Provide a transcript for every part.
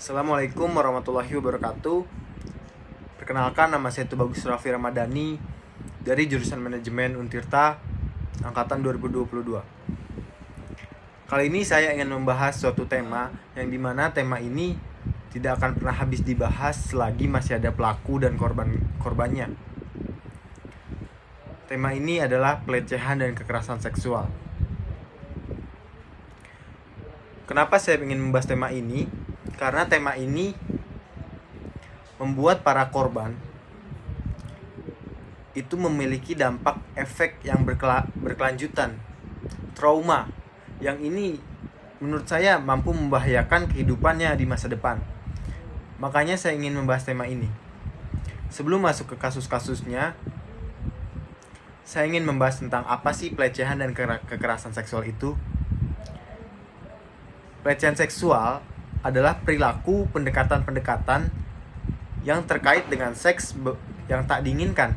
Assalamualaikum warahmatullahi wabarakatuh. Perkenalkan, nama saya Tubagus Raffi Ramadhani dari jurusan Manajemen Untirta angkatan 2022. Kali ini saya ingin membahas suatu tema yang dimana tema ini tidak akan pernah habis dibahas selagi masih ada pelaku dan korbannya. Tema ini adalah pelecehan dan kekerasan seksual. Kenapa saya ingin membahas tema ini? Karena tema ini membuat para korban itu memiliki dampak efek yang berkelanjutan, trauma, yang ini menurut saya mampu membahayakan kehidupannya di masa depan. Makanya saya ingin membahas tema ini. Sebelum masuk ke kasus-kasusnya, saya ingin membahas tentang apa sih pelecehan dan kekerasan seksual itu. Pelecehan seksual adalah perilaku pendekatan-pendekatan yang terkait dengan seks yang tak diinginkan,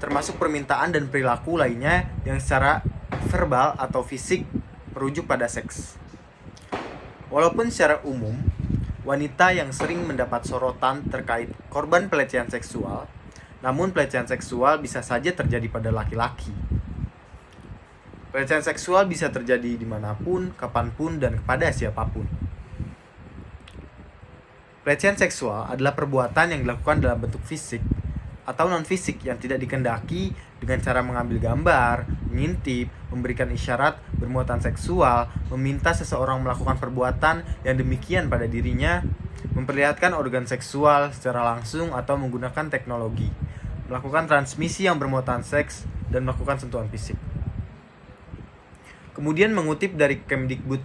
termasuk permintaan dan perilaku lainnya yang secara verbal atau fisik merujuk pada seks. Walaupun secara umum, wanita yang sering mendapat sorotan terkait korban pelecehan seksual, namun pelecehan seksual bisa saja terjadi pada laki-laki. Pelecehan seksual bisa terjadi dimanapun, kapanpun, dan kepada siapapun. Pelecehan seksual adalah perbuatan yang dilakukan dalam bentuk fisik atau non-fisik yang tidak dikehendaki dengan cara mengambil gambar, mengintip, memberikan isyarat bermuatan seksual, meminta seseorang melakukan perbuatan yang demikian pada dirinya, memperlihatkan organ seksual secara langsung atau menggunakan teknologi, melakukan transmisi yang bermuatan seks, dan melakukan sentuhan fisik. Kemudian mengutip dari Kemdikbud,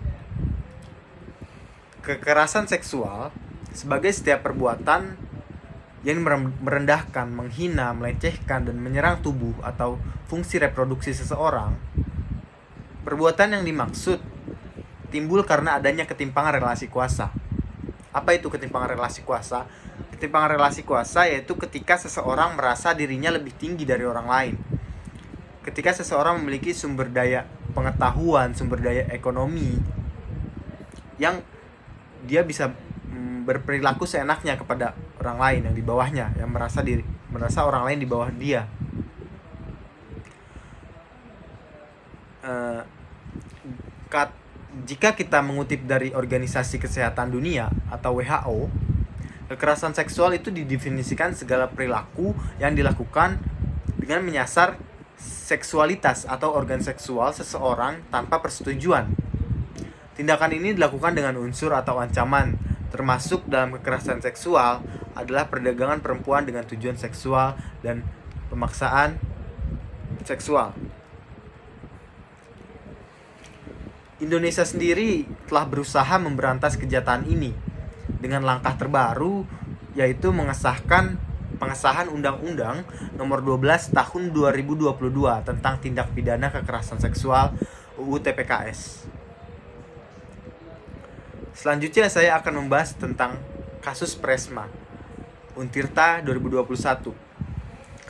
kekerasan seksual sebagai setiap perbuatan yang merendahkan, menghina, melecehkan, dan menyerang tubuh atau fungsi reproduksi seseorang. Perbuatan yang dimaksud timbul karena adanya ketimpangan relasi kuasa. Apa itu ketimpangan relasi kuasa? Ketimpangan relasi kuasa yaitu ketika seseorang merasa dirinya lebih tinggi dari orang lain. Ketika seseorang memiliki sumber daya pengetahuan, sumber daya ekonomi yang dia bisa berperilaku seenaknya kepada orang lain yang di bawahnya, yang merasa orang lain di bawah dia. Jika kita mengutip dari Organisasi Kesehatan Dunia atau WHO, kekerasan seksual itu didefinisikan segala perilaku yang dilakukan dengan menyasar seksualitas atau organ seksual seseorang tanpa persetujuan. Tindakan ini dilakukan dengan unsur atau ancaman, termasuk dalam kekerasan seksual adalah perdagangan perempuan dengan tujuan seksual dan pemaksaan seksual. Indonesia sendiri telah berusaha memberantas kejahatan ini dengan langkah terbaru, yaitu pengesahan Undang-Undang Nomor 12 Tahun 2022 tentang Tindak Pidana Kekerasan Seksual UU TPKS. Selanjutnya saya akan membahas tentang kasus Presma Untirta 2021.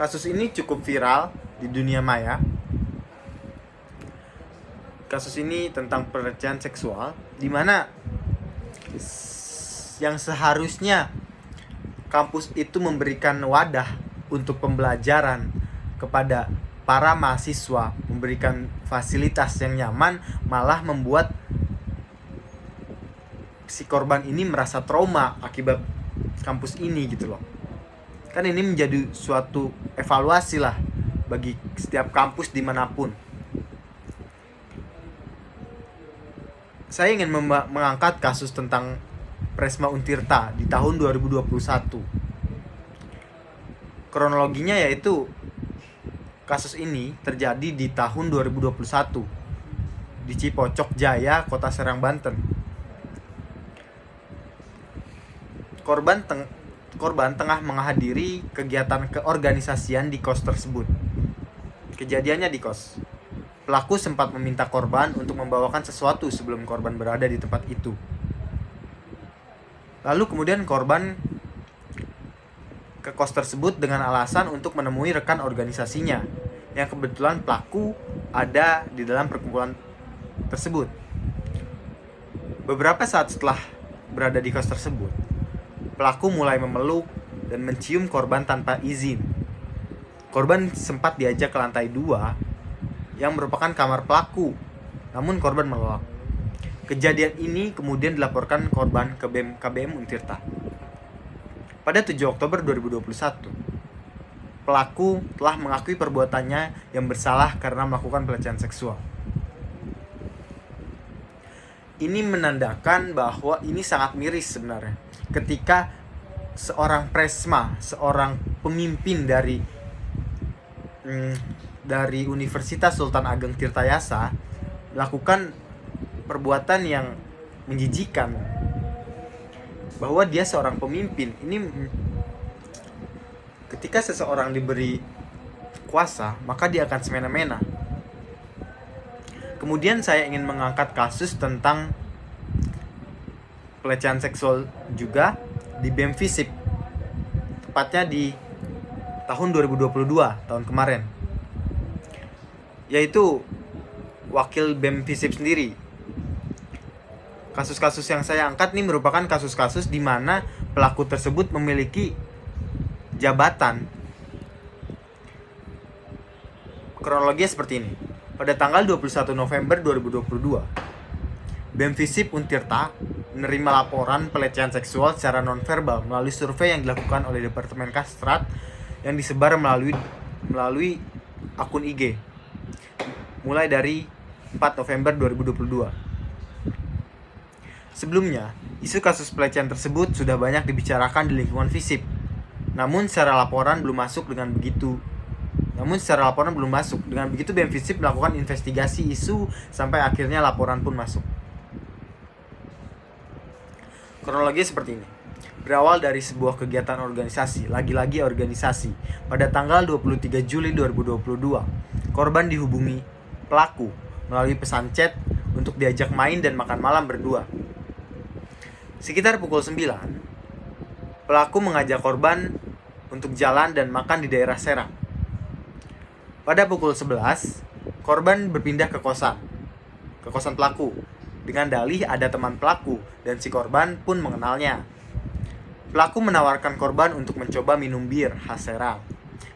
Kasus ini cukup viral di dunia maya. Kasus ini tentang pelecehan seksual di mana yang seharusnya kampus itu memberikan wadah untuk pembelajaran kepada para mahasiswa, memberikan fasilitas yang nyaman, malah membuat si korban ini merasa trauma akibat kampus ini gitu loh. Kan ini menjadi suatu evaluasi lah bagi setiap kampus dimanapun. Saya ingin mengangkat kasus tentang Presma Untirta di tahun 2021. Kronologinya yaitu kasus ini terjadi di tahun 2021 di Cipocok Jaya, Kota Serang, Banten. Korban tengah menghadiri kegiatan keorganisasian di kos tersebut. Kejadiannya di kos. Pelaku sempat meminta korban untuk membawakan sesuatu sebelum korban berada di tempat itu. Lalu kemudian korban ke kos tersebut dengan alasan untuk menemui rekan organisasinya, yang kebetulan pelaku ada di dalam perkumpulan tersebut. Beberapa saat setelah berada di kos tersebut, pelaku mulai memeluk dan mencium korban tanpa izin. Korban sempat diajak ke lantai 2 yang merupakan kamar pelaku, namun korban menolak. Kejadian ini kemudian dilaporkan korban ke KBM Untirta. Pada 7 Oktober 2021, pelaku telah mengakui perbuatannya yang bersalah karena melakukan pelecehan seksual. Ini menandakan bahwa ini sangat miris sebenarnya. Ketika seorang presma, seorang pemimpin dari Universitas Sultan Ageng Tirtayasa melakukan perbuatan yang menjijikan, bahwa dia seorang pemimpin. Ini ketika seseorang diberi kuasa, maka dia akan semena-mena. Kemudian saya ingin mengangkat kasus tentang pelecehan seksual juga di BEM FISIP, tepatnya di tahun 2022, tahun kemarin, yaitu wakil BEM FISIP sendiri. Kasus-kasus yang saya angkat ini merupakan kasus-kasus di mana pelaku tersebut memiliki jabatan. Kronologinya seperti ini. Pada tanggal 21 November 2022, BEM FISIP Untirta menerima laporan pelecehan seksual secara nonverbal melalui survei yang dilakukan oleh Departemen Kastrat yang disebar melalui akun IG mulai dari 4 November 2022. Sebelumnya, isu kasus pelecehan tersebut sudah banyak dibicarakan di lingkungan FISIP. Namun secara laporan belum masuk. Dengan begitu BEM FISIP melakukan investigasi isu sampai akhirnya laporan pun masuk. Kronologi seperti ini. Berawal dari sebuah kegiatan organisasi, lagi-lagi organisasi. Pada tanggal 23 Juli 2022, korban dihubungi pelaku melalui pesan chat untuk diajak main dan makan malam berdua. Sekitar pukul 9, pelaku mengajak korban untuk jalan dan makan di daerah Serang. Pada pukul 11, korban berpindah ke kosan pelaku dengan dalih ada teman pelaku dan si korban pun mengenalnya. Pelaku menawarkan korban untuk mencoba minum bir khas Serang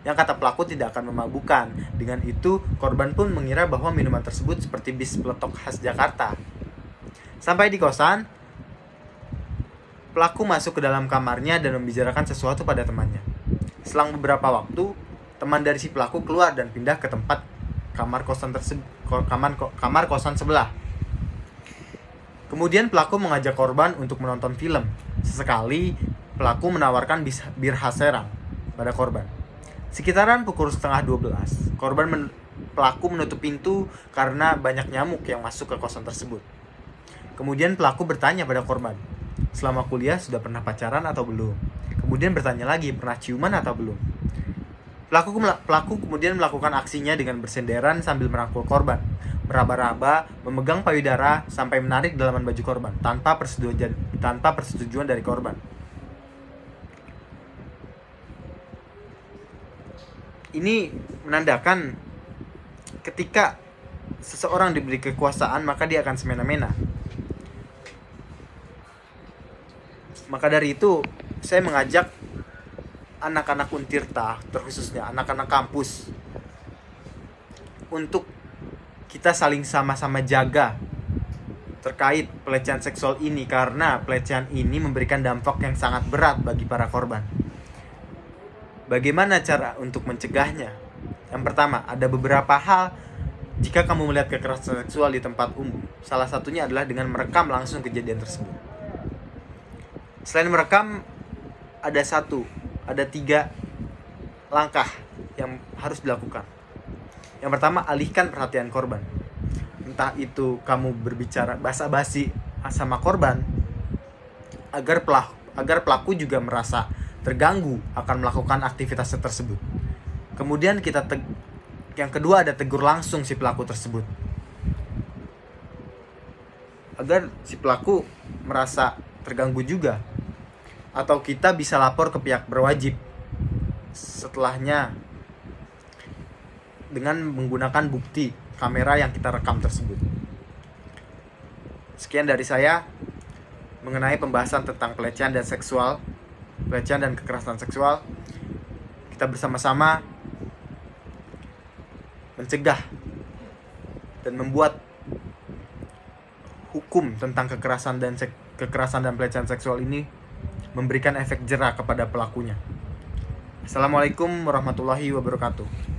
yang kata pelaku tidak akan memabukkan. Dengan itu, korban pun mengira bahwa minuman tersebut seperti bis peletok khas Jakarta. Sampai di kosan, pelaku masuk ke dalam kamarnya dan membicarakan sesuatu pada temannya. Selang beberapa waktu, teman dari si pelaku keluar dan pindah ke tempat kamar kosan sebelah. Kemudian pelaku mengajak korban untuk menonton film. Sesekali, pelaku menawarkan bir khas Serang pada korban. Sekitaran pukul 11:30, pelaku menutup pintu karena banyak nyamuk yang masuk ke kosan tersebut. Kemudian pelaku bertanya pada korban, selama kuliah sudah pernah pacaran atau belum? Kemudian bertanya lagi, pernah ciuman atau belum? Pelaku kemudian melakukan aksinya dengan bersenderan sambil merangkul korban, meraba-raba, memegang payudara sampai menarik dalaman baju korban tanpa persetujuan dari korban. Ini menandakan ketika seseorang diberi kekuasaan, maka dia akan semena-mena. Maka dari itu, saya mengajak anak-anak Untirta, terkhususnya anak-anak kampus, untuk kita saling sama-sama jaga terkait pelecehan seksual ini, karena pelecehan ini memberikan dampak yang sangat berat bagi para korban. Bagaimana cara untuk mencegahnya? Yang pertama, ada beberapa hal jika kamu melihat kekerasan seksual di tempat umum. Salah satunya adalah dengan merekam langsung kejadian tersebut. Selain merekam, ada 3 langkah yang harus dilakukan. Yang pertama, alihkan perhatian korban. Entah itu kamu berbicara basa-basi sama korban agar pelaku juga merasa terganggu akan melakukan aktivitas tersebut. Kemudian yang kedua, ada tegur langsung si pelaku tersebut agar si pelaku merasa terganggu juga. Atau kita bisa lapor ke pihak berwajib setelahnya dengan menggunakan bukti kamera yang kita rekam tersebut. Sekian dari saya. mengenai pembahasan tentang pelecehan dan kekerasan seksual. Kita bersama-sama mencegah dan membuat hukum tentang kekerasan dan pelecehan seksual ini memberikan efek jera kepada pelakunya. Assalamualaikum warahmatullahi wabarakatuh.